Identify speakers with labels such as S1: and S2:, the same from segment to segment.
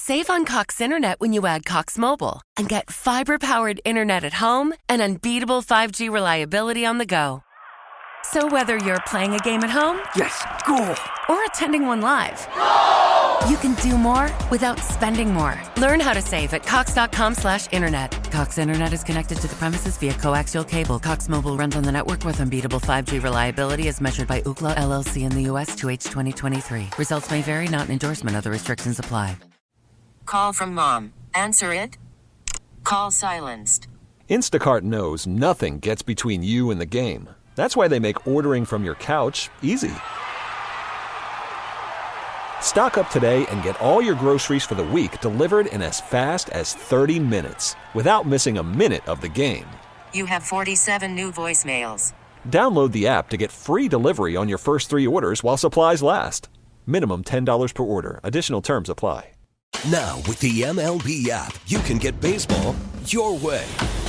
S1: Save on Cox Internet when you add Cox Mobile and get fiber-powered internet at home and unbeatable 5G reliability on the go. So whether you're playing a game at home,
S2: yes, goal,
S1: or attending one live, you can do more without spending more. Learn how to save at cox.com/internet. Cox Internet is connected to the premises via coaxial cable. Cox Mobile runs on the network with unbeatable 5G reliability as measured by Ookla LLC in the U.S. to H 2023. Results may vary, not an endorsement. Other restrictions apply.
S3: Call from mom. Answer it. Call silenced.
S4: Instacart knows nothing gets between you and the game. That's why they make ordering from your couch easy. Stock up today and get all your groceries for the week delivered in as fast as 30 minutes without missing a minute of the game.
S3: You have 47 new voicemails.
S4: Download the app to get free delivery on your first 3 orders while supplies last. Minimum $10 per order. Additional terms apply.
S5: Now, with the MLB app, you can get baseball your way.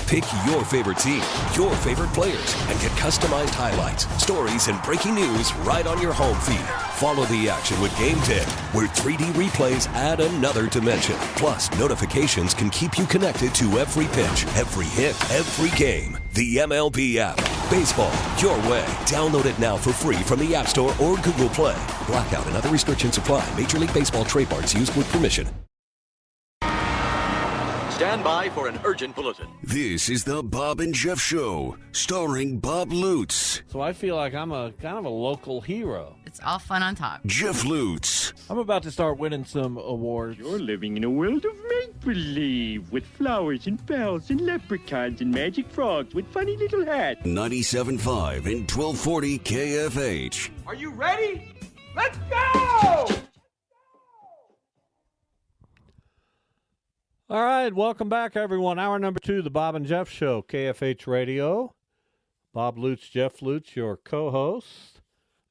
S5: Pick your favorite team, your favorite players, and get customized highlights, stories, and breaking news right on your home feed. Follow the action with Game Day, where 3D replays add another dimension. Plus, notifications can keep you connected to every pitch, every hit, every game. The MLB app. Baseball your way. Download it now for free from the App Store or Google Play. Blackout and other restrictions apply. Major League Baseball trademarks used with permission.
S6: Stand by for an urgent bulletin.
S7: This is the Bob and Jeff Show, starring Bob Lutz.
S8: So I feel like I'm a kind of a local hero.
S9: It's all fun on top.
S7: Jeff Lutz.
S10: I'm about to start winning some awards.
S11: You're living in a world of make-believe with flowers and bells and leprechauns and magic frogs with funny little hats.
S7: 97.5 and 1240 KFH.
S12: Are you ready? Let's go!
S8: All right, welcome back, everyone. Hour number 2, the Bob and Jeff Show, KFH Radio. Bob Lutz, Jeff Lutz, your co-host.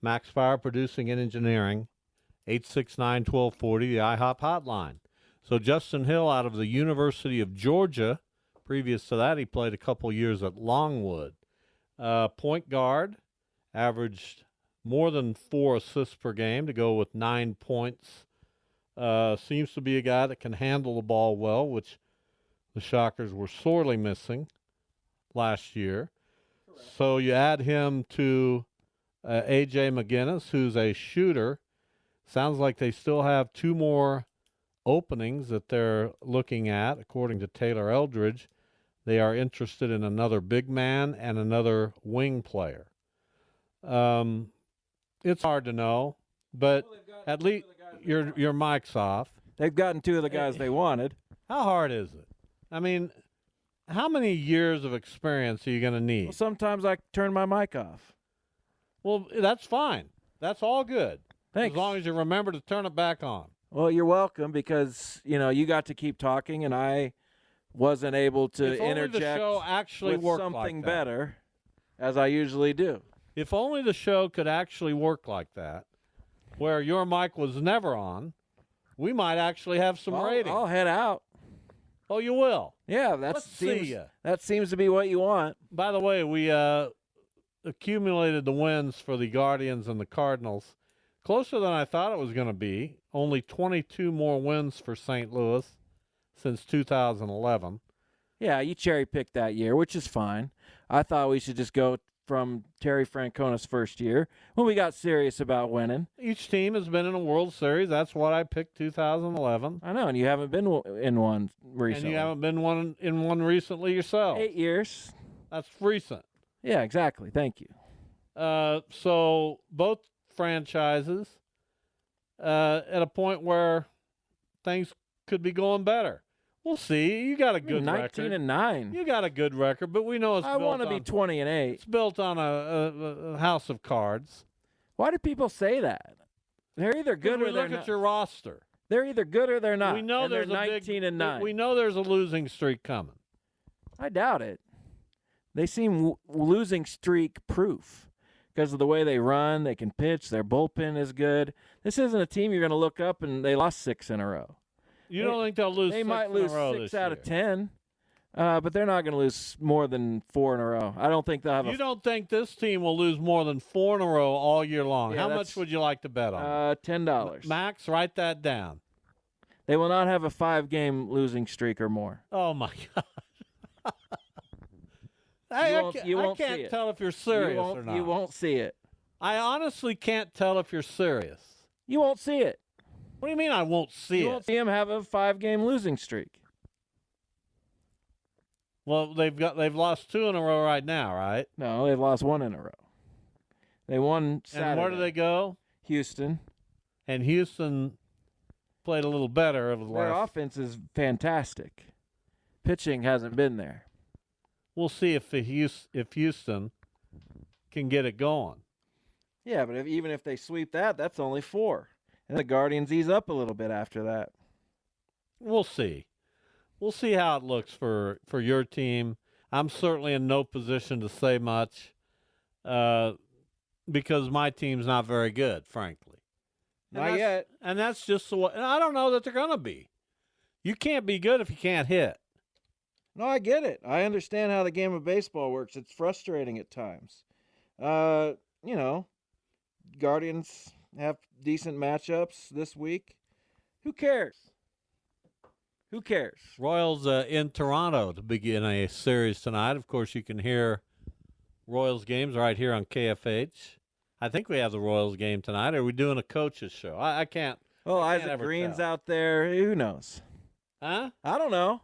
S8: Max Fire, producing and engineering. 869-1240, the IHOP hotline. So Justin Hill out of the University of Georgia. Previous to that, he played a couple years at Longwood. Point guard, averaged more than 4 assists per game to go with 9 points. Seems to be a guy that can handle the ball well, which the Shockers were sorely missing last year. Correct. So you add him to A.J. McGinnis, who's a shooter. Sounds like they still have 2 more openings that they're looking at, according to Taylor Eldridge. They are interested in another big man and another wing player. It's hard to know, but at least your mic's off.
S10: They've gotten 2 of the guys they wanted.
S8: How hard is it? I mean, how many years of experience are you going to need?
S10: Well, sometimes I turn my mic off.
S8: Well, that's fine. That's all good.
S10: Thanks.
S8: As long as you remember to turn it back on.
S10: Well, you're welcome, because, you got to keep talking, and I wasn't able to interject
S8: the show actually
S10: with something better, as I usually do.
S8: If only the show could actually work like that, where your mic was never on, we might actually have some ratings.
S10: I'll head out.
S8: Oh, you will?
S10: Yeah, that seems to be what you want.
S8: By the way, we accumulated the wins for the Guardians and the Cardinals. Closer than I thought it was going to be. Only 22 more wins for St. Louis since 2011.
S10: Yeah, you cherry-picked that year, which is fine. I thought we should just go from Terry Francona's first year when we got serious about winning.
S8: Each team has been in a World Series. That's what I picked 2011.
S10: I know, and you haven't been in one recently.
S8: And you haven't been in one recently yourself.
S10: 8 years.
S8: That's recent.
S10: Yeah, exactly. Thank you.
S8: So both franchises at a point where things could be going better. We'll see. You got a good
S10: 19
S8: record.
S10: 19-9.
S8: You got a good record, but we know it's built on.
S10: I want to be 20-8.
S8: It's built on a house of cards.
S10: Why do people say that? They're either good or they're not.
S8: Look at your roster.
S10: They're either good or they're not.
S8: We know there's
S10: 19-9.
S8: We know there's a losing streak coming.
S10: I doubt it. They seem losing streak proof because of the way they run. They can pitch. Their bullpen is good. This isn't a team you're going to look up and they lost 6 in a row.
S8: You don't think they'll lose?
S10: They might lose 6 out of 10, but they're not going to lose more than 4 in a row. I don't think they'll have.
S8: You don't think this team will lose more than 4 in a row all year long?
S10: Yeah,
S8: how much would you like to bet on?
S10: $10.
S8: Max, write that down.
S10: They will not have a 5-game losing streak or more.
S8: Oh, my God.
S10: You won't
S8: I can't
S10: see it.
S8: tell if you're serious or not.
S10: You won't see it.
S8: I honestly can't tell if you're serious.
S10: You won't see it.
S8: What do you mean I won't see
S10: You
S8: it?
S10: won't see them have a 5-game losing streak.
S8: Well, they've lost 2 in a row right now, right?
S10: No, they've lost 1 in a row. They won Saturday.
S8: And where do they go?
S10: Houston.
S8: And Houston played a little better over the
S10: Their
S8: last.
S10: offense is fantastic. Pitching hasn't been there.
S8: We'll see if Houston can get it going.
S10: Yeah, but even if they sweep that, that's only 4. And the Guardians ease up a little bit after that.
S8: We'll see. We'll see how it looks for your team. I'm certainly in no position to say much because my team's not very good, frankly.
S10: Not yet.
S8: And that's just the way. And I don't know that they're going to be. You can't be good if you can't hit.
S10: No, I get it. I understand how the game of baseball works. It's frustrating at times. Guardians have decent matchups this week. Who cares? Who cares?
S8: Royals in Toronto to begin a series tonight. Of course, you can hear Royals games right here on KFH. I think we have the Royals game tonight. Are we doing a coach's show? I can't.
S10: Well,
S8: I can't
S10: Isaac
S8: ever
S10: Green's
S8: tell.
S10: out there. Who knows?
S8: Huh?
S10: I don't know.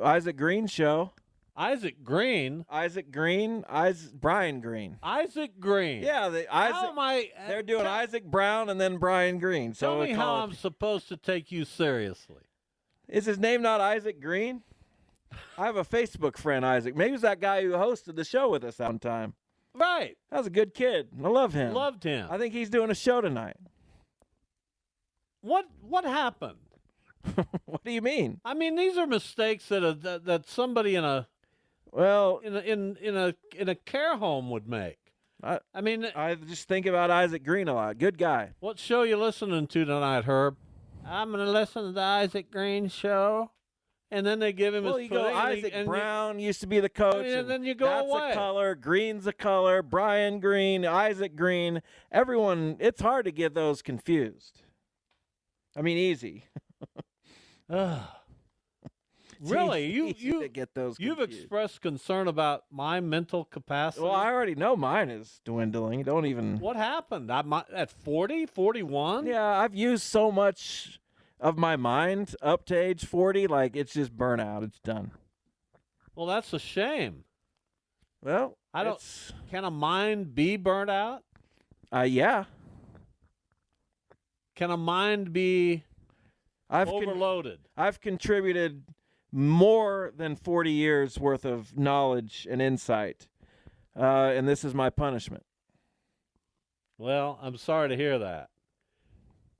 S10: Isaac Green show.
S8: Isaac Green?
S10: Brian Green.
S8: Isaac Green.
S10: Yeah, they're doing Isaac Brown and then Brian Green.
S8: Tell me how I'm supposed to take you seriously.
S10: Is his name not Isaac Green? I have a Facebook friend, Isaac. Maybe it's that guy who hosted the show with us one time.
S8: Right.
S10: That was a good kid. I love him.
S8: Loved him.
S10: I think he's doing a show tonight.
S8: What happened?
S10: What do you mean?
S8: I mean, these are mistakes that somebody in a care home would make. I
S10: just think about Isaac Green a lot. Good guy.
S8: What show you listening to tonight, Herb? I'm going to listen to the Isaac Green show. And then they give him his
S10: you go,
S8: pudding,
S10: Isaac Brown used to be the coach.
S8: And then you go
S10: that's
S8: away.
S10: A color. Green's a color. Brian Green, Isaac Green. Everyone, it's hard to get those confused. I mean, easy.
S8: Really?
S10: You get those
S8: you've
S10: confused.
S8: expressed concern about my mental capacity?
S10: Well, I already know mine is dwindling. Don't even.
S8: What happened? At 40, 41?
S10: Yeah, I've used so much of my mind up to age 40, like it's just burnout. It's done.
S8: Well, that's a shame.
S10: Well,
S8: can a mind be burnt out?
S10: Yeah.
S8: Can a mind be overloaded?
S10: I've contributed more than 40 years worth of knowledge and insight, and this is my punishment.
S8: Well, I'm sorry to hear that.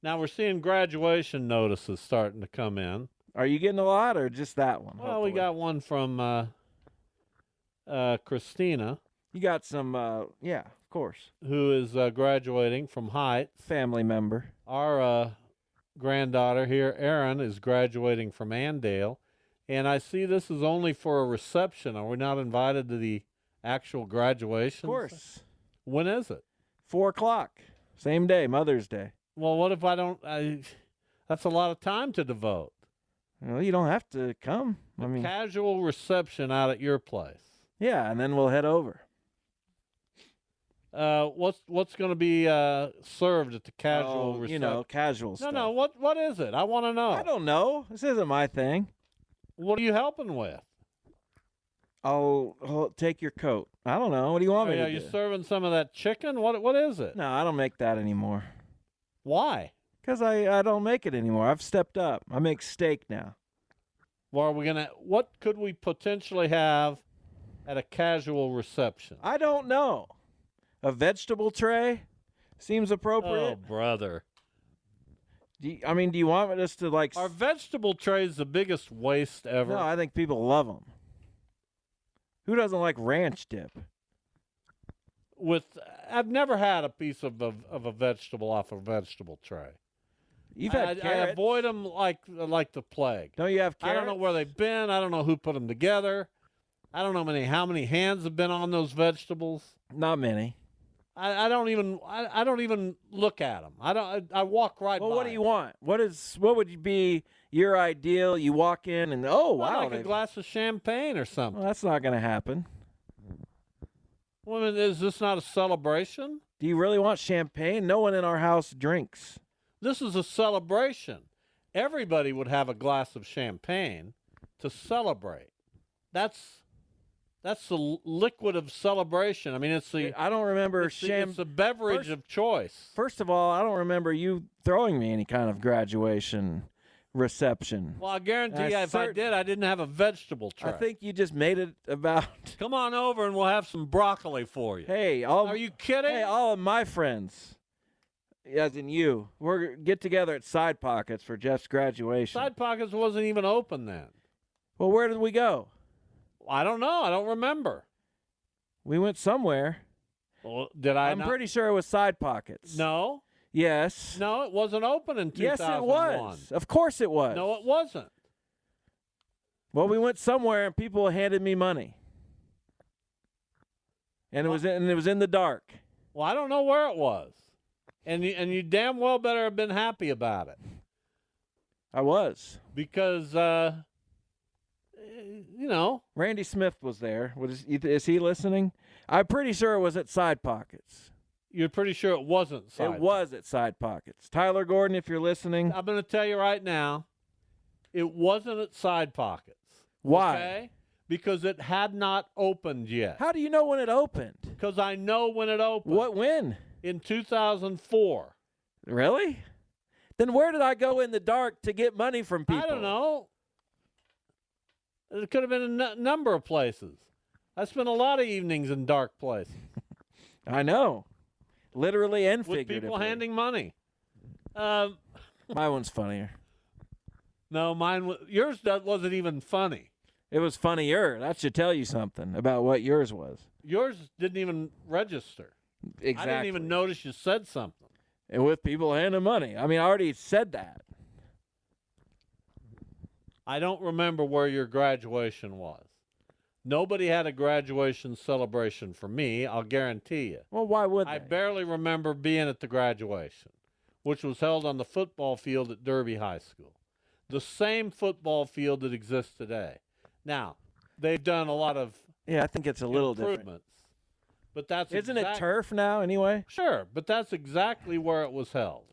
S8: Now we're seeing graduation notices starting to come in.
S10: Are you getting a lot or just that one?
S8: Well, we got one from Christina.
S10: You got some, yeah, of course.
S8: Who is graduating from Heights.
S10: Family member.
S8: Our granddaughter here, Erin, is graduating from Andale. And I see this is only for a reception. Are we not invited to the actual graduation?
S10: Of course.
S8: When is it?
S10: 4:00. Same day, Mother's Day.
S8: Well, what if I don't? That's a lot of time to devote.
S10: Well, you don't have to come.
S8: Casual reception out at your place.
S10: Yeah, and then we'll head over.
S8: What's going to be served at the casual reception?
S10: You know, casual stuff.
S8: No. What is it? I want to know.
S10: I don't know. This isn't my thing.
S8: What are you helping with?
S10: I'll take your coat. I don't know. What do you want me to do?
S8: Are you serving some of that chicken? What is it?
S10: No, I don't make that anymore.
S8: Why?
S10: Because I don't make it anymore. I've stepped up. I make steak now.
S8: Well, what could we potentially have at a casual reception?
S10: I don't know. A vegetable tray seems appropriate.
S8: Oh, brother.
S10: Do you want us to like?
S8: Are vegetable trays the biggest waste ever?
S10: No, I think people love them. Who doesn't like ranch dip?
S8: I've never had a piece of a vegetable off a vegetable tray.
S10: You've had carrots.
S8: I avoid them like the plague.
S10: Don't you have carrots?
S8: I don't know where they've been. I don't know who put them together. I don't know how many hands have been on those vegetables.
S10: Not many.
S8: I don't even look at them. I walk right by.
S10: Well, what do you want? What would be your ideal? You walk in and wow,
S8: like a glass of champagne or something.
S10: Well, that's not going to happen.
S8: Well, I mean, is this not a celebration?
S10: Do you really want champagne? No one in our house drinks.
S8: This is a celebration. Everybody would have a glass of champagne to celebrate. That's the liquid of celebration. I mean,
S10: I don't remember
S8: it's a beverage of choice.
S10: First of all, I don't remember you throwing me any kind of graduation reception.
S8: Well, I guarantee you, if I did, I didn't have a vegetable tray.
S10: I think you just made it about.
S8: Come on over and we'll have some broccoli for you.
S10: Hey,
S8: are you kidding?
S10: Hey, all of my friends, as in you, we're get together at Side Pockets for Jeff's graduation.
S8: Side Pockets wasn't even open then.
S10: Well, where did we go?
S8: I don't know. I don't remember.
S10: We went somewhere.
S8: Well, did I?
S10: I'm pretty sure it was Side Pockets.
S8: No.
S10: Yes.
S8: No, it wasn't open in 2001.
S10: Yes, it was. Of course it was.
S8: No, it wasn't.
S10: Well, we went somewhere and people handed me money, and it was in the dark.
S8: Well, I don't know where it was, and you damn well better have been happy about it.
S10: I was,
S8: because
S10: Randy Smith was there. Is he listening? I'm pretty sure it was at Side Pockets.
S8: You're pretty sure it wasn't Side Pockets?
S10: It was at Side Pockets. Tyler Gordon, if you're listening.
S8: I'm going to tell you right now, it wasn't at Side Pockets.
S10: Why?
S8: Okay? Because it had not opened yet.
S10: How do you know when it opened?
S8: Because I know when it opened.
S10: When?
S8: In 2004.
S10: Really? Then where did I go in the dark to get money from people?
S8: I don't know. It could have been a number of places. I spent a lot of evenings in dark places.
S10: I know. Literally and
S8: with
S10: figuratively.
S8: People handing money.
S10: My one's funnier.
S8: No, yours wasn't even funny.
S10: It was funnier. That should tell you something about what yours was.
S8: Yours didn't even register.
S10: Exactly.
S8: I didn't even notice you said something.
S10: And with people handing money. I mean, I already said that.
S8: I don't remember where your graduation was. Nobody had a graduation celebration for me, I'll guarantee you.
S10: Well, why would they?
S8: I barely remember being at the graduation, which was held on the football field at Derby High School. The same football field that exists today. Now, they've done a lot of
S10: I think it's a little
S8: improvements.
S10: Different.
S8: But that's
S10: Isn't it turf now anyway?
S8: Sure, but that's exactly where it was held.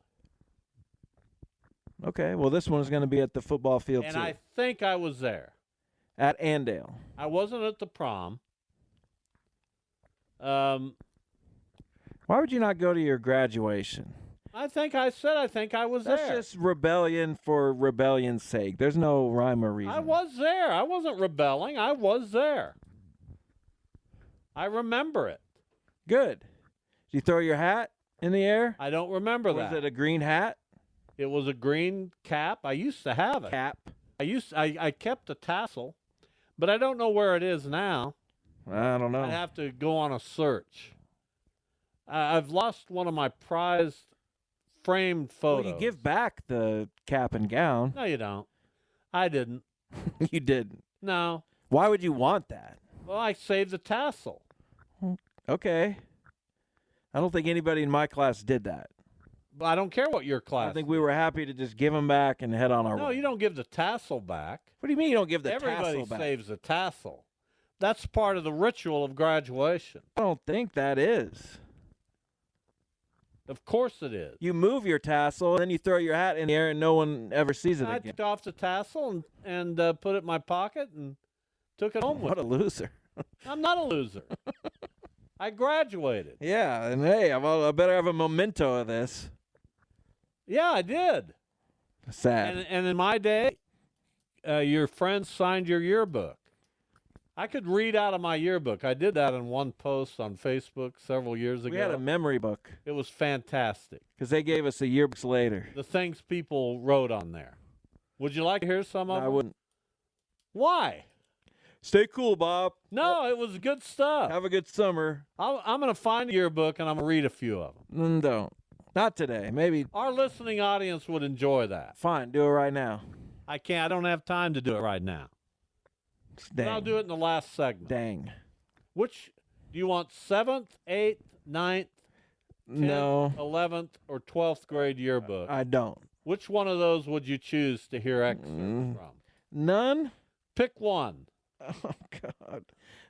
S10: Okay, well, this one's going to be at the football field,
S8: and
S10: too.
S8: I think I was there.
S10: At Andale.
S8: I wasn't at the prom.
S10: Why would you not go to your graduation?
S8: I think I was there.
S10: That's just rebellion for rebellion's sake. There's no rhyme or reason.
S8: I was there. I wasn't rebelling. I was there. I remember it.
S10: Good. Did you throw your hat in the air?
S8: I don't remember that.
S10: Was it a green hat?
S8: It was a green cap. I used to have it.
S10: Cap.
S8: I kept a tassel, but I don't know where it is now.
S10: I don't know.
S8: I have to go on a search. I've lost one of my prized framed photos.
S10: Well, you give back the cap and gown.
S8: No, you don't. I didn't.
S10: You didn't.
S8: No.
S10: Why would you want that?
S8: Well, I saved the tassel.
S10: Okay. I don't think anybody in my class did that.
S8: But I don't care what your class.
S10: I think we were happy to just give them back and head on our way.
S8: No, you don't give the tassel back.
S10: What do you mean you don't give the tassel back?
S8: Everybody saves the tassel. That's part of the ritual of graduation.
S10: I don't think that is.
S8: Of course it is.
S10: You move your tassel, and then you throw your hat in the air, and no one ever sees it
S8: I
S10: again.
S8: took off the tassel and put it in my pocket and took it home with me.
S10: What a loser.
S8: I'm not a loser. I graduated.
S10: Yeah, and hey, I better have a memento of this.
S8: Yeah, I did.
S10: Sad.
S8: And in my day, your friends signed your yearbook. I could read out of my yearbook. I did that in one post on Facebook several years ago.
S10: We had a memory book.
S8: It was fantastic.
S10: Because they gave us the yearbooks later.
S8: The things people wrote on there. Would you like to hear some of them?
S10: I wouldn't.
S8: Why?
S10: Stay cool, Bob.
S8: No, it was good stuff.
S10: Have a good summer.
S8: I'm going to find a yearbook, and I'm going to read a few of them.
S10: Don't. Not today. Maybe.
S8: Our listening audience would enjoy that.
S10: Fine. Do it right now.
S8: I can't. I don't have time to do it right now.
S10: Dang.
S8: But I'll do it in the last segment.
S10: Dang.
S8: Which do you want, 7th, 8th, 9th,
S10: No.
S8: 11th, or 12th grade yearbook?
S10: I don't.
S8: Which one of those would you choose to hear excerpts from?
S10: None?
S8: Pick one.
S10: Oh, God.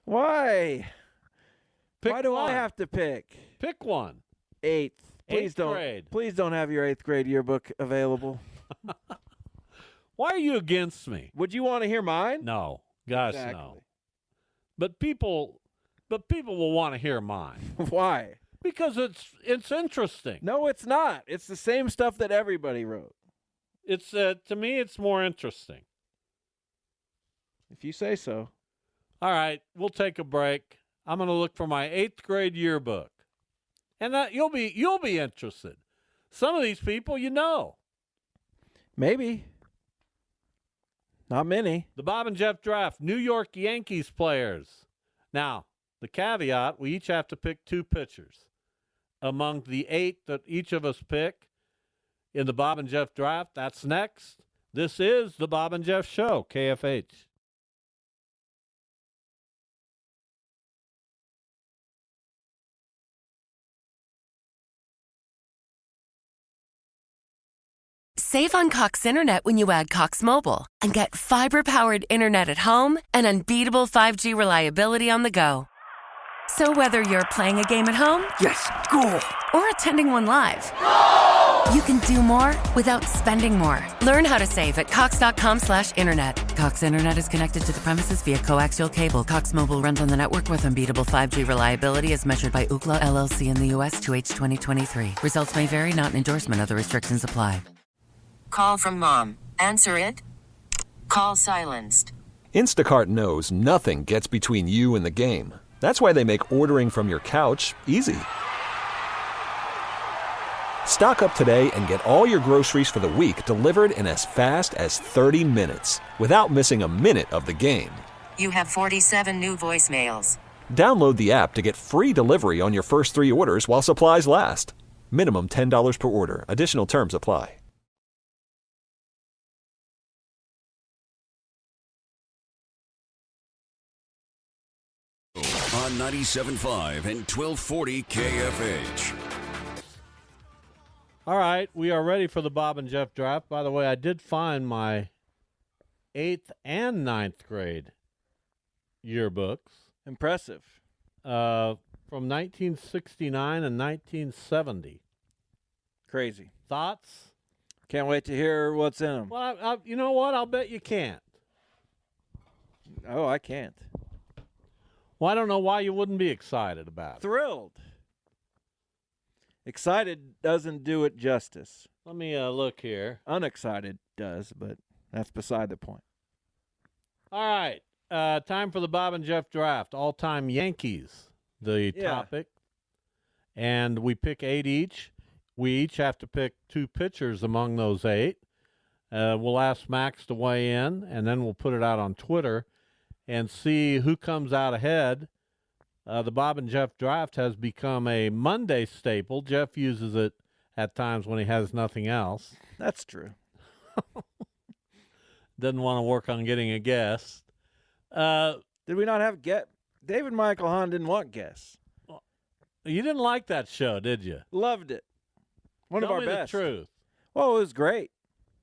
S10: Why?
S8: Pick
S10: Why do
S8: one.
S10: I have to pick?
S8: Pick one.
S10: 8th.
S8: Eighth grade.
S10: Please don't have your 8th grade yearbook available.
S8: Why are you against me?
S10: Would you want to hear mine?
S8: No. Gosh,
S10: Exactly.
S8: no. But people will want to hear mine.
S10: Why?
S8: Because it's interesting.
S10: No, it's not. It's the same stuff that everybody wrote.
S8: It's to me, it's more interesting.
S10: If you say so.
S8: All right, we'll take a break. I'm going to look for my 8th grade yearbook, and that you'll be interested. Some of these people, you know.
S10: Maybe. Not many.
S8: The Bob and Jeff draft, New York Yankees players. Now, the caveat: we each have to pick 2 pitchers among the 8 that each of us pick in the Bob and Jeff draft. That's next. This is the Bob and Jeff Show, KFH.
S1: Save on Cox Internet when you add Cox Mobile and get fiber-powered internet at home and unbeatable 5G reliability on the go. So whether you're playing a game at home,
S7: Yes, goal.
S1: or attending one live, you can do more without spending more. Learn how to save at cox.com/internet. Cox Internet is connected to the premises via coaxial cable. Cox Mobile runs on the network with unbeatable 5G reliability as measured by Ookla LLC in the U.S. to H 2023. Results may vary, not an endorsement. Other restrictions apply.
S3: Call from mom. Answer it. Call silenced.
S4: Instacart knows nothing gets between you and the game. That's why they make ordering from your couch easy. Stock up today and get all your groceries for the week delivered in as fast as 30 minutes without missing a minute of the game.
S3: You have 47 new voicemails.
S4: Download the app to get free delivery on your first 3 orders while supplies last. Minimum $10 per order. Additional terms apply.
S7: On 97.5 and 1240 KFH.
S8: All right, we are ready for the Bob and Jeff draft. By the way, I did find my 8th and 9th grade yearbooks.
S10: Impressive.
S8: From 1969 and 1970.
S10: Crazy.
S8: Thoughts?
S10: Can't wait to hear what's in them.
S8: Well, you know what? I'll bet you can't.
S10: Oh, I can't.
S8: Well, I don't know why you wouldn't be excited about it.
S10: Thrilled. Excited doesn't do it justice.
S8: Let me look here.
S10: Unexcited does, but that's beside the point.
S8: All right. Time for the Bob and Jeff draft. All-time Yankees, the topic. And we pick 8 each. We each have to pick 2 pitchers among those 8. We'll ask Max to weigh in, and then we'll put it out on Twitter and see who comes out ahead. The Bob and Jeff draft has become a Monday staple. Jeff uses it at times when he has nothing else.
S10: That's true.
S8: Doesn't want to work on getting a guest.
S10: Did we not have David Michael Hahn didn't want guests.
S8: You didn't like that show, did you?
S10: Loved it. One of our best.
S8: Tell me the truth.
S10: Well, it was great.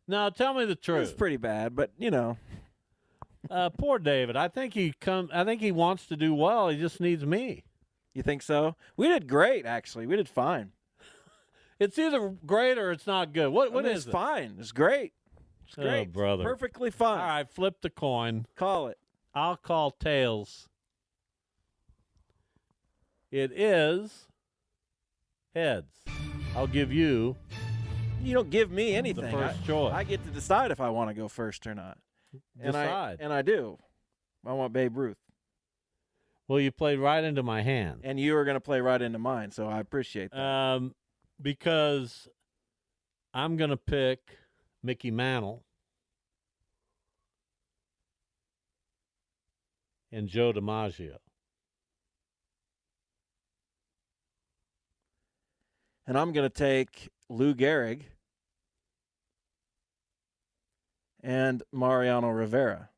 S8: No, tell me the truth.
S10: It was pretty bad, but you know.
S8: Poor David. I think he wants to do well. He just needs me.
S10: You think so? We did great, actually. We did fine.
S8: It's either great or it's not good. What is
S10: it's
S8: it?
S10: Fine. It's great. It's great.
S8: Oh, brother.
S10: Perfectly fine.
S8: All right, flip the coin.
S10: Call it.
S8: I'll call tails. It is heads. I'll give you.
S10: You don't give me anything.
S8: The first choice.
S10: I get to decide if I want to go first or not.
S8: Decide.
S10: And I do. I want Babe Ruth.
S8: Well, you played right into my hand.
S10: And you were going to play right into mine, so I appreciate that.
S8: Because I'm going to pick Mickey Mantle and Joe DiMaggio.
S10: And I'm going to take Lou Gehrig and Mariano Rivera.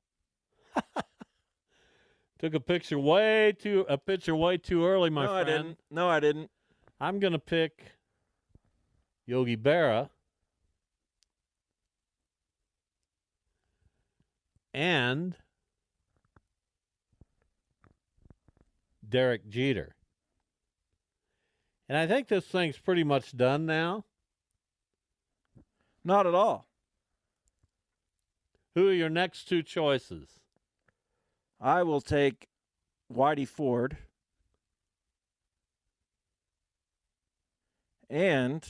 S8: Took a picture way too early, my friend.
S10: No, I didn't.
S8: I'm going to pick Yogi Berra and Derek Jeter. And I think this thing's pretty much done now.
S10: Not at all.
S8: Who are your next two choices?
S10: I will take Whitey Ford and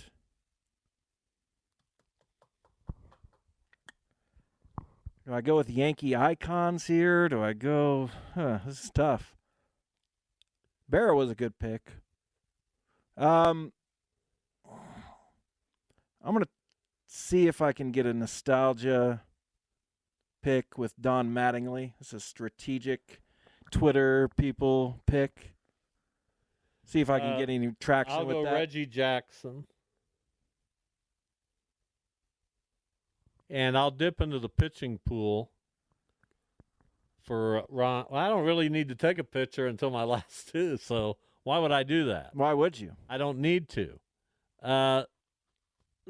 S10: do I go with Yankee icons here? Do I go? This is tough. Barrow was a good pick. I'm going to see if I can get a nostalgia pick with Don Mattingly. This is a strategic Twitter people pick. See if I can get any traction with that.
S8: I'll go Reggie Jackson. And I'll dip into the pitching pool for Ron. Well, I don't really need to take a pitcher until my last two, so why would I do that?
S10: Why would you?
S8: I don't need to.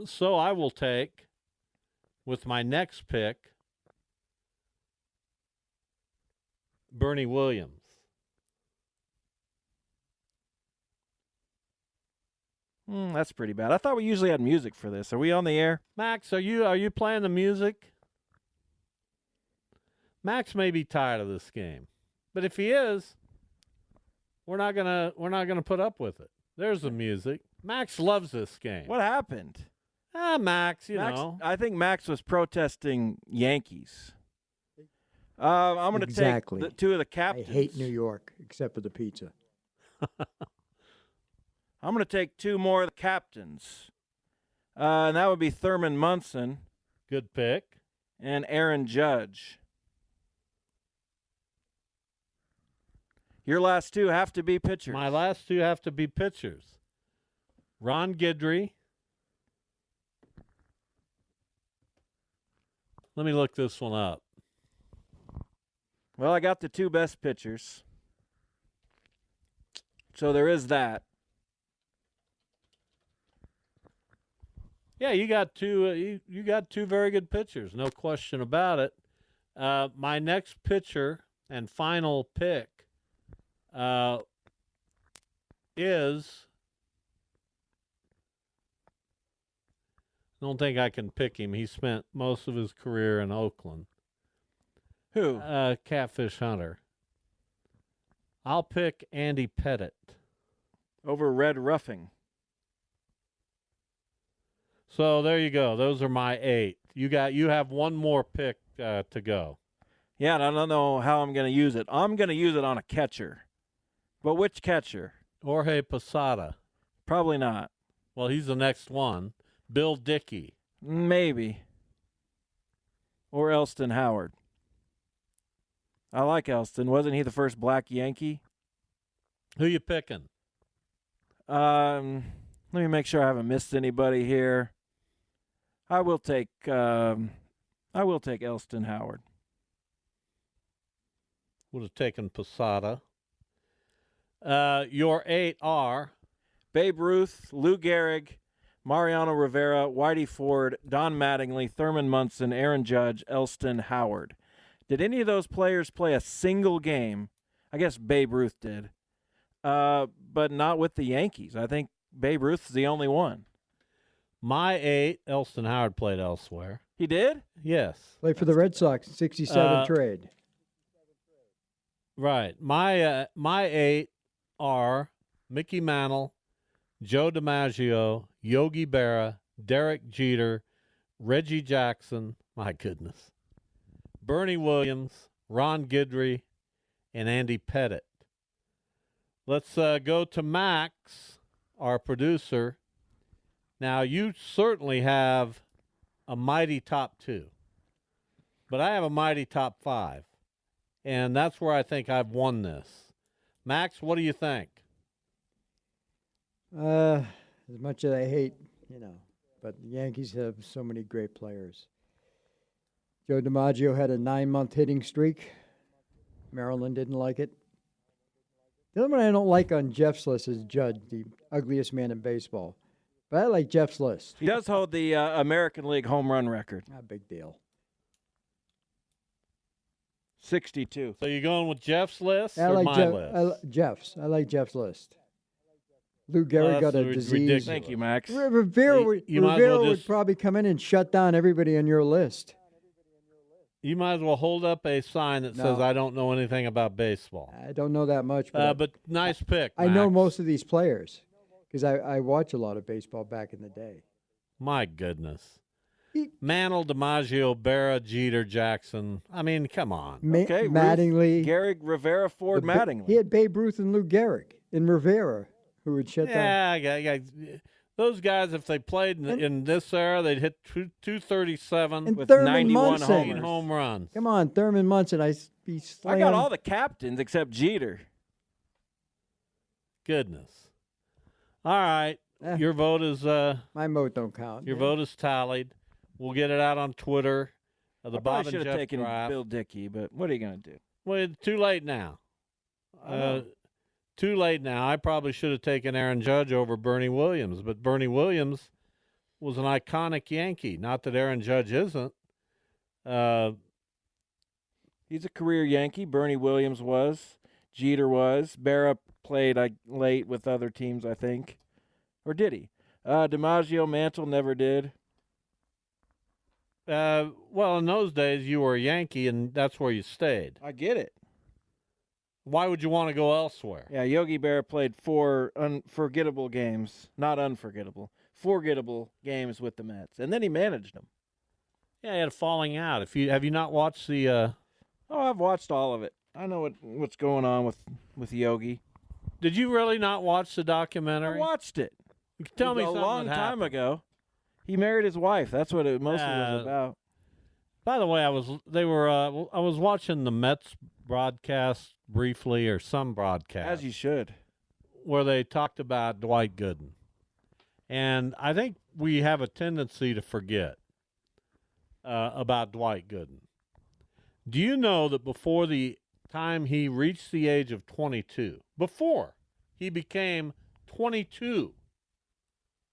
S8: So I will take, with my next pick, Bernie Williams.
S10: That's pretty bad. I thought we usually had music for this. Are we on the air?
S8: Max, are you playing the music? Max may be tired of this game, but if he is, we're not gonna put up with it. There's the music. Max loves this game.
S10: What happened?
S8: Max, you know.
S10: I think Max was protesting Yankees. I'm going to take the two of the captains.
S2: I hate New York, except for the pizza.
S10: I'm going to take two more of the captains. And that would be Thurman Munson.
S8: Good pick.
S10: And Aaron Judge. Your last two have to be pitchers.
S8: My last two have to be pitchers. Ron Guidry. Let me look this one up.
S10: Well, I got the two best pitchers. So there is that.
S8: Yeah, you got two. You got two very good pitchers, no question about it. My next pitcher and final pick is. I don't think I can pick him. He spent most of his career in Oakland.
S10: Who?
S8: Catfish Hunter. I'll pick Andy Pettit.
S10: Over Red Ruffing.
S8: So there you go. Those are my 8. You have one more pick to go.
S10: Yeah, and I don't know how I'm going to use it. I'm going to use it on a catcher. But which catcher?
S8: Jorge Posada.
S10: Probably not.
S8: Well, he's the next one. Bill Dickey.
S10: Maybe. Or Elston Howard. I like Elston. Wasn't he the first black Yankee?
S8: Who you picking?
S10: Let me make sure I haven't missed anybody here. I will take Elston Howard.
S8: Would have taken Posada. Your 8 are
S10: Babe Ruth, Lou Gehrig, Mariano Rivera, Whitey Ford, Don Mattingly, Thurman Munson, Aaron Judge, Elston Howard. Did any of those players play a single game? I guess Babe Ruth did, but not with the Yankees. I think Babe Ruth's the only one.
S8: My 8, Elston Howard played elsewhere.
S10: He did?
S8: Yes.
S2: Played for the Red Sox, 67 trade.
S8: Right. My 8 are Mickey Mantle, Joe DiMaggio, Yogi Berra, Derek Jeter, Reggie Jackson, my goodness, Bernie Williams, Ron Guidry, and Andy Pettit. Let's go to Max, our producer. Now, you certainly have a mighty top 2, but I have a mighty top 5, and that's where I think I've won this. Max, what do you think?
S2: As much as I hate, but the Yankees have so many great players. Joe DiMaggio had a 9-month hitting streak. Maryland didn't like it. The other one I don't like on Jeff's list is Judd, the ugliest man in baseball. But I like Jeff's list.
S10: He does hold the American League home run record.
S2: Not a big deal.
S10: 62.
S8: So you're going with Jeff's list
S2: I
S8: or
S2: like
S8: my list?
S2: Jeff's. I like Jeff's list. Lou Gehrig got a disease.
S8: Ridiculous.
S10: Thank you, Max.
S2: Rivera
S8: well
S2: would probably come in and shut down everybody on your list.
S8: You might as well hold up a sign that says, I don't know anything about baseball.
S2: I don't know that much.
S8: But nice pick,
S2: I know
S8: Max.
S2: most of these players because I watch a lot of baseball back in the day.
S8: My goodness. Mantle, DiMaggio, Berra, Jeter, Jackson. I mean, come on.
S10: Okay,
S2: Mattingly.
S10: Gehrig, Rivera, Ford, Mattingly.
S2: He had Babe Ruth and Lou Gehrig and Rivera, who would shut down.
S8: Yeah. Those guys, if they played in this era, they'd hit 237
S10: with
S2: Thurman
S10: 91
S2: Munson.
S8: home runs.
S2: Come on, Thurman Munson. I'd be
S10: I
S2: slaying.
S10: got all the captains except Jeter.
S8: Goodness. All right. Your vote is
S2: my vote don't count.
S8: Your vote is tallied. We'll get it out on Twitter. The
S10: I
S8: Bob
S10: probably
S8: and
S10: should have
S8: Jeff
S10: taken
S8: draft.
S10: Bill Dickey, but what are you going to do?
S8: Well, it's too late now. Too late now. I probably should have taken Aaron Judge over Bernie Williams, but Bernie Williams was an iconic Yankee. Not that Aaron Judge isn't.
S10: He's a career Yankee. Bernie Williams was. Jeter was. Berra played late with other teams, I think. Or did he? DiMaggio, Mantle never did.
S8: Well, in those days, you were a Yankee, and that's where you stayed.
S10: I get it.
S8: Why would you want to go elsewhere?
S10: Yeah, Yogi Berra played 4 unforgettable games. Not unforgettable. Forgettable games with the Mets. And then he managed them.
S8: Yeah, he had a falling out. Have you not watched the
S10: Oh, I've watched all of it. I know what's going on with Yogi.
S8: Did you really not watch the documentary?
S10: I watched it.
S8: Tell me
S10: a
S8: something
S10: long
S8: that
S10: time
S8: happened.
S10: ago. He married his wife. That's what it mostly was about.
S8: By the way, I was watching the Mets broadcast briefly, or some broadcast.
S10: As you should.
S8: Where they talked about Dwight Gooden. And I think we have a tendency to forget about Dwight Gooden. Do you know that before the time he reached the age of 22, before he became 22,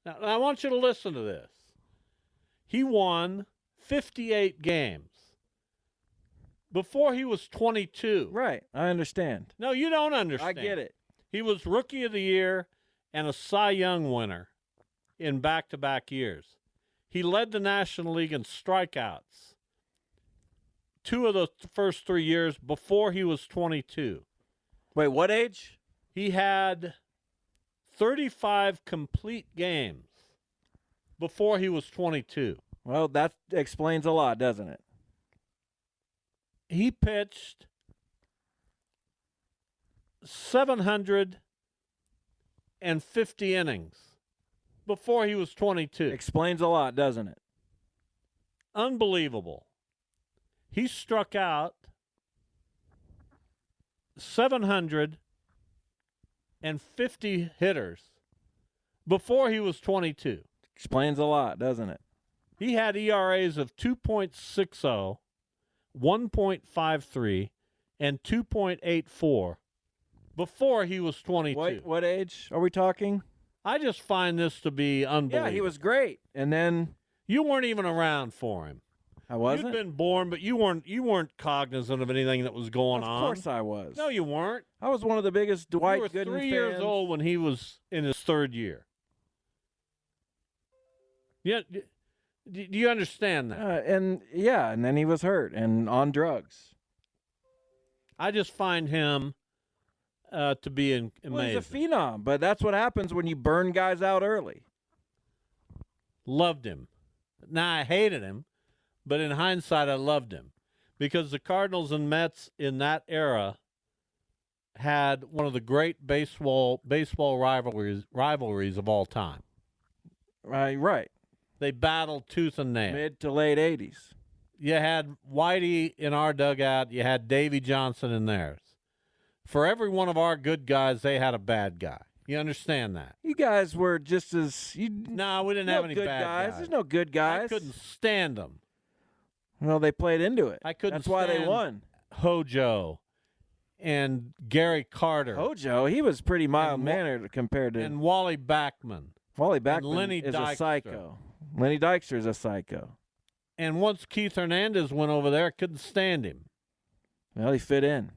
S8: now I want you to listen to this. He won 58 games before he was 22.
S10: Right. I understand.
S8: No, you don't understand.
S10: I get it.
S8: He was Rookie of the Year and a Cy Young winner in back-to-back years. He led the National League in strikeouts 2 of the first 3 years before he was 22.
S10: Wait, what age?
S8: He had 35 complete games before he was 22.
S10: Well, that explains a lot, doesn't it?
S8: He pitched 750 innings before he was 22.
S10: Explains a lot, doesn't it?
S8: Unbelievable. He struck out 750 hitters before he was 22.
S10: Explains a lot, doesn't it?
S8: He had ERAs of 2.60, 1.53, and 2.84 before he was 22.
S10: What age are we talking?
S8: I just find this to be unbelievable.
S10: Yeah, he was great. And then
S8: you weren't even around for him.
S10: I wasn't.
S8: You'd been born, but you weren't cognizant of anything that was going on.
S10: Of course I was.
S8: No, you weren't.
S10: I was one of the biggest Dwight Gooden fans.
S8: You were 3 years old when he was in his 3rd year. Yeah, do you understand that?
S10: And then he was hurt and on drugs.
S8: I just find him to be amazing.
S10: Well, he's a phenom, but that's what happens when you burn guys out early.
S8: Loved him. Now, I hated him, but in hindsight, I loved him because the Cardinals and Mets in that era had one of the great baseball rivalries of all time.
S10: Right.
S8: They battled tooth and nail.
S10: Mid to late 80s.
S8: You had Whitey in our dugout. You had Davy Johnson in theirs. For every one of our good guys, they had a bad guy. You understand that?
S10: You guys were just as...
S8: No, we didn't have any
S10: good
S8: bad guys.
S10: There's no good guys.
S8: I couldn't stand them.
S10: Well, they played into it.
S8: I couldn't
S10: That's why they
S8: stand
S10: won.
S8: Hojo and Gary Carter.
S10: Hojo, he was pretty mild-mannered compared to...
S8: And Wally Backman.
S10: Wally Backman
S8: Lenny
S10: is
S8: Dykstra.
S10: a psycho. Lenny Dykstra is a psycho.
S8: And once Keith Hernandez went over there, couldn't stand him.
S10: Well, he fit in.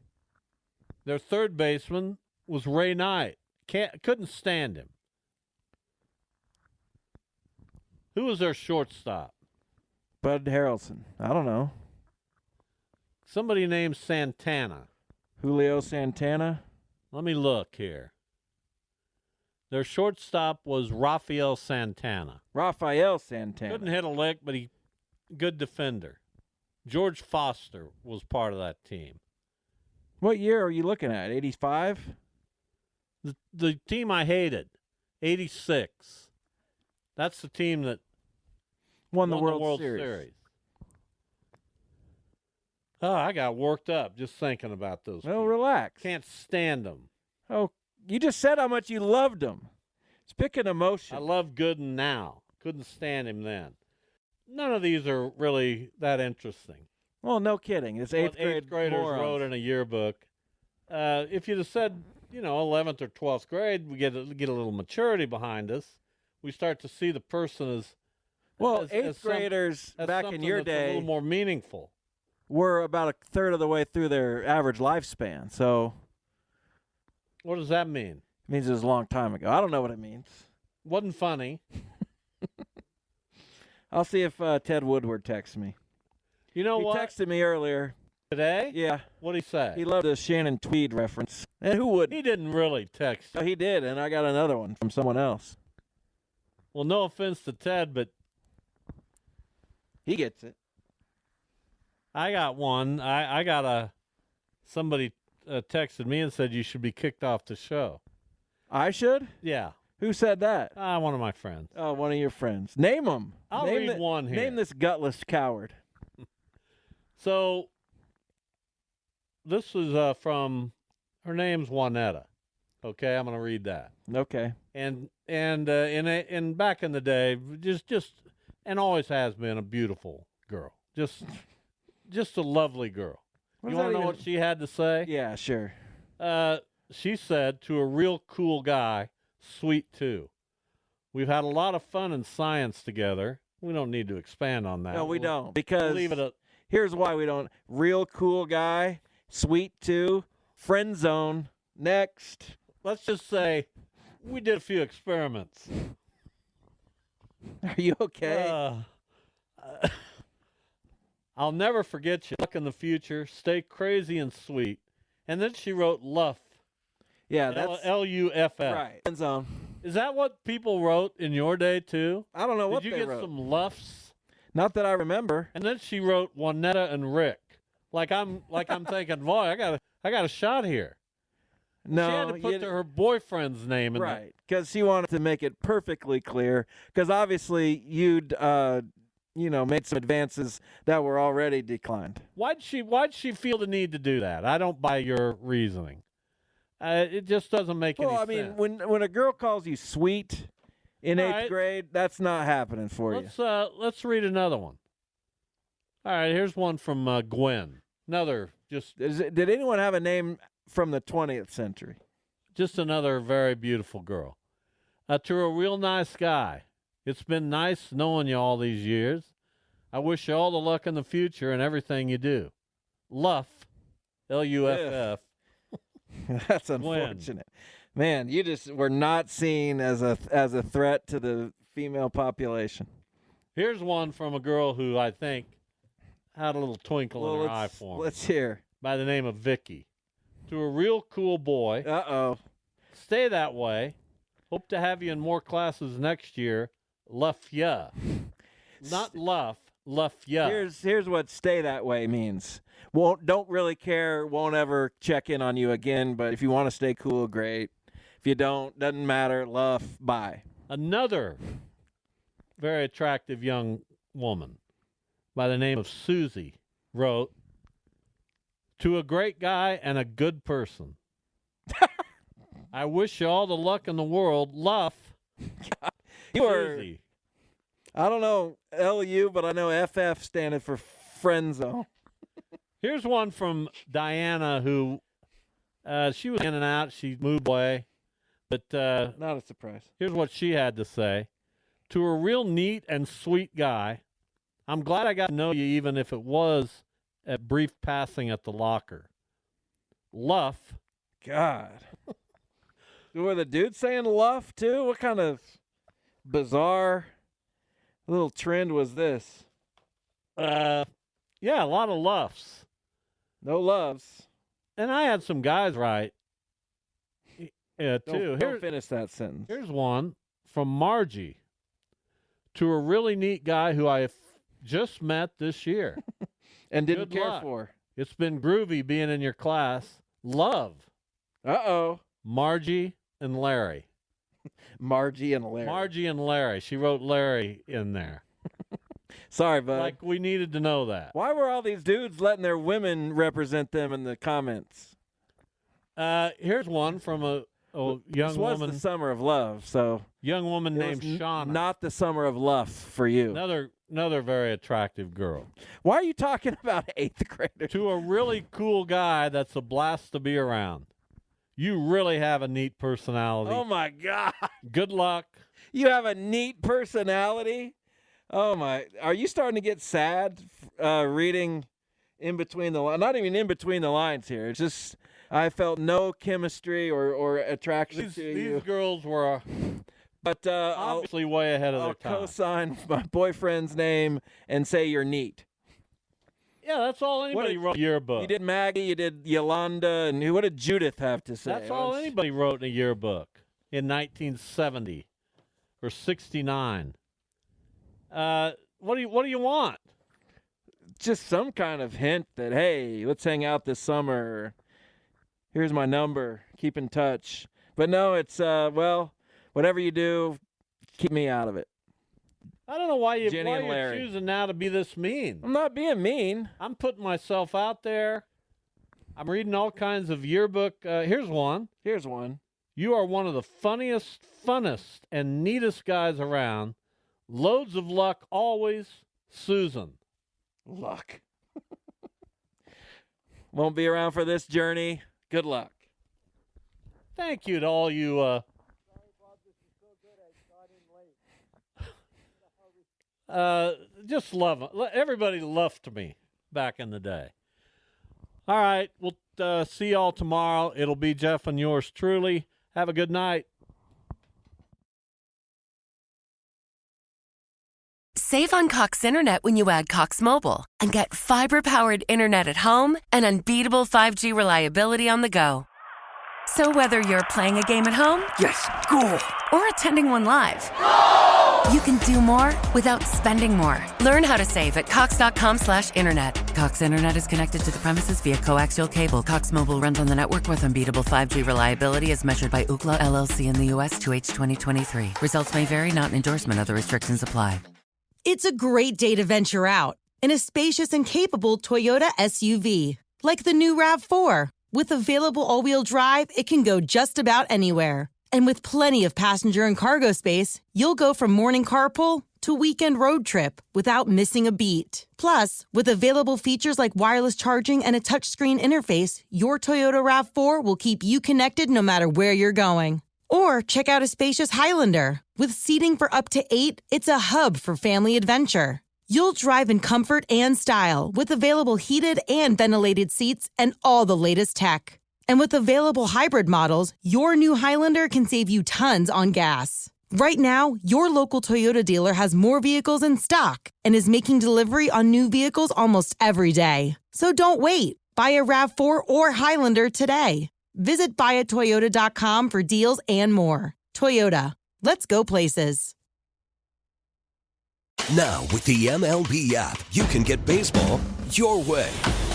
S8: Their third baseman was Ray Knight. Couldn't stand him. Who was their shortstop?
S10: Bud Harrelson. I don't know.
S8: Somebody named Santana.
S10: Julio Santana?
S8: Let me look here. Their shortstop was Rafael Santana.
S10: Rafael Santana.
S8: Couldn't hit a lick, but he good defender. George Foster was part of that team.
S10: What year are you looking at? 85?
S8: The team I hated, 86. That's the team that
S10: won the World Series.
S8: Oh, I got worked up just thinking about those.
S10: Well,
S8: people.
S10: relax.
S8: Can't stand them.
S10: Oh, you just said how much you loved them. It's picking emotion.
S8: I love Gooden now. Couldn't stand him then. None of these are really that interesting.
S10: Well, no kidding. It's eighth
S8: graders wrote in a yearbook. If you'd have said, 11th or 12th grade, we get a little maturity behind us. We start to see the person as
S10: eighth graders back in your day
S8: a little more meaningful.
S10: Were about a third of the way through their average lifespan. So,
S8: what does that mean?
S10: It means it was a long time ago. I don't know what it means.
S8: Wasn't funny.
S10: I'll see if Ted Woodward texts me.
S8: You know what?
S10: He texted me earlier.
S8: Today?
S10: Yeah.
S8: What'd he say?
S10: He loved the Shannon Tweed reference. And who wouldn't?
S8: He didn't really text.
S10: No, he did, and I got another one from someone else.
S8: Well, no offense to Ted, but
S10: he gets it.
S8: I got one. I got somebody texted me and said you should be kicked off the show.
S10: I should?
S8: Yeah.
S10: Who said that?
S8: One of my friends.
S10: Oh, one of your friends. Name them.
S8: I'll read one here.
S10: Name this gutless coward.
S8: So this is from, her name's Juanetta. Okay, I'm going to read that.
S10: Okay.
S8: And in back in the day, just and always has been a beautiful girl. Just a lovely girl. You want to know what she had to say?
S10: Yeah, sure.
S8: She said, to a real cool guy, sweet too. We've had a lot of fun in science together. We don't need to expand on that.
S10: No, we don't. Because
S8: leave it at,
S10: here's why we don't. Real cool guy, sweet too, friend zone, next.
S8: Let's just say we did a few experiments.
S10: Are you okay?
S8: I'll never forget you. Look in the future. Stay crazy and sweet. And then she wrote Luff.
S10: Yeah, that's
S8: L-U-F-F.
S10: right. Friend zone.
S8: Is that what people wrote in your day too?
S10: I don't know what they wrote.
S8: Did you get some Luffs?
S10: Not that I remember.
S8: And then she wrote Juanetta and Rick. Like I'm thinking, boy, I got a shot here.
S10: No,
S8: she had to put her boyfriend's name in
S10: right, because she wanted to make it perfectly clear. Because obviously you'd made some advances that were already declined.
S8: Why'd she feel the need to do that? I don't buy your reasoning. It just doesn't make any sense.
S10: Well, I mean, when a girl calls you sweet in eighth grade, that's not happening for you.
S8: Let's read another one. All right, here's one from Gwen. Another just.
S10: Did anyone have a name from the 20th century?
S8: Just another very beautiful girl. To a real nice guy. It's been nice knowing you all these years. I wish you all the luck in the future and everything you do. Luff, L-U-F-F.
S10: That's unfortunate. Man, you just were not seen as a threat to the female population.
S8: Here's one from a girl who I think had a little twinkle in her eye for me.
S10: Let's hear.
S8: By the name of Vicky. To a real cool boy.
S10: Uh-oh.
S8: Stay that way. Hope to have you in more classes next year. Luff ya. Not luff, luff ya.
S10: Here's what stay that way means. Don't really care, won't ever check in on you again, but if you want to stay cool, great. If you don't, doesn't matter, luff, bye.
S8: Another very attractive young woman by the name of Susie wrote, to a great guy and a good person. I wish you all the luck in the world. Luff.
S10: You are, I don't know LU, but I know FF standing for friend zone.
S8: Here's one from Diana, who She was in and out. She moved away. But
S10: not a surprise.
S8: Here's what she had to say. To a real neat and sweet guy, I'm glad I got to know you even if it was a brief passing at the locker. Luff.
S10: God. Were the dudes saying luff, too? What kind of bizarre little trend was this?
S8: Yeah, a lot of luffs.
S10: No loves.
S8: And I had some guys right. Yeah, too.
S10: Don't finish that sentence.
S8: Here's one from Margie. To a really neat guy who I just met this year.
S10: And didn't
S8: Good
S10: care
S8: luck.
S10: for.
S8: It's been groovy being in your class. Love.
S10: Uh-oh.
S8: Margie and Larry.
S10: Margie and Larry.
S8: Margie and Larry. She wrote Larry in there.
S10: Sorry, bud.
S8: Like we needed to know that.
S10: Why were all these dudes letting their women represent them in the comments?
S8: Here's one from a young
S10: this was
S8: woman.
S10: the summer of love, so
S8: young woman named Shauna.
S10: Not the summer of love for you.
S8: Another very attractive girl.
S10: Why are you talking about 8th graders?
S8: To a really cool guy that's a blast to be around. You really have a neat personality.
S10: Oh, my God.
S8: Good luck.
S10: You have a neat personality? Oh, my. Are you starting to get sad reading in between the lines? Not even in between the lines here. It's just I felt no chemistry or attraction to you.
S8: These girls were
S10: but
S8: obviously way ahead of their time.
S10: I'll co-sign my boyfriend's name and say you're neat.
S8: Yeah, that's all anybody wrote in a yearbook.
S10: You did Maggie, you did Yolanda, and what did Judith have to say?
S8: That's all anybody wrote in a yearbook in 1970 or 69. What do you want?
S10: Just some kind of hint that, hey, let's hang out this summer. Here's my number. Keep in touch. But no, it's, well, whatever you do, keep me out of it.
S8: I don't know why you're
S10: Larry.
S8: choosing now to be this mean.
S10: I'm not being mean.
S8: I'm putting myself out there. I'm reading all kinds of yearbook. Here's one.
S10: Here's one.
S8: You are one of the funniest, funnest, and neatest guys around. Loads of luck always, Susan.
S10: Luck. Won't be around for this journey. Good luck.
S8: Thank you to all you just love it. Everybody loved me back in the day. All right, we'll see y'all tomorrow. It'll be Jeff and yours truly. Have a good night.
S1: Save on Cox Internet when you add Cox Mobile and get fiber-powered internet at home and unbeatable 5G reliability on the go. So whether you're playing a game at home,
S7: Yes, goal.
S1: or attending one live, you can do more without spending more. Learn how to save at cox.com/internet. Cox Internet is connected to the premises via coaxial cable. Cox Mobile runs on the network with unbeatable 5G reliability as measured by Ookla LLC in the U.S. 2H 2023. Results may vary, not an endorsement. Other restrictions apply.
S9: It's a great day to venture out in a spacious and capable Toyota SUV. Like the new RAV4. With available all-wheel drive, it can go just about anywhere. And with plenty of passenger and cargo space, you'll go from morning carpool to weekend road trip without missing a beat. Plus, with available features like wireless charging and a touchscreen interface, your Toyota RAV4 will keep you connected no matter where you're going. Or check out a spacious Highlander. With seating for up to 8, it's a hub for family adventure. You'll drive in comfort and style with available heated and ventilated seats and all the latest tech. And with available hybrid models, your new Highlander can save you tons on gas. Right now, your local Toyota dealer has more vehicles in stock and is making delivery on new vehicles almost every day. So don't wait. Buy a RAV4 or Highlander today. Visit buyatoyota.com for deals and more. Toyota. Let's go places.
S5: Now, with the MLB app, you can get baseball your way.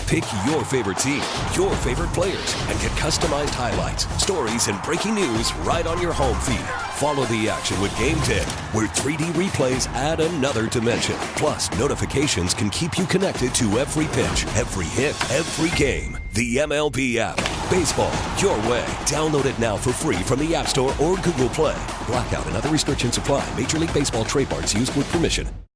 S5: Pick your favorite team, your favorite players, and get customized highlights, stories, and breaking news right on your home feed. Follow the action with Game Day, where 3D replays add another dimension. Plus, notifications can keep you connected to every pitch, every hit, every game. The MLB app. Baseball your way. Download it now for free from the App Store or Google Play. Blackout and other restrictions apply. Major League Baseball trademarks used with permission.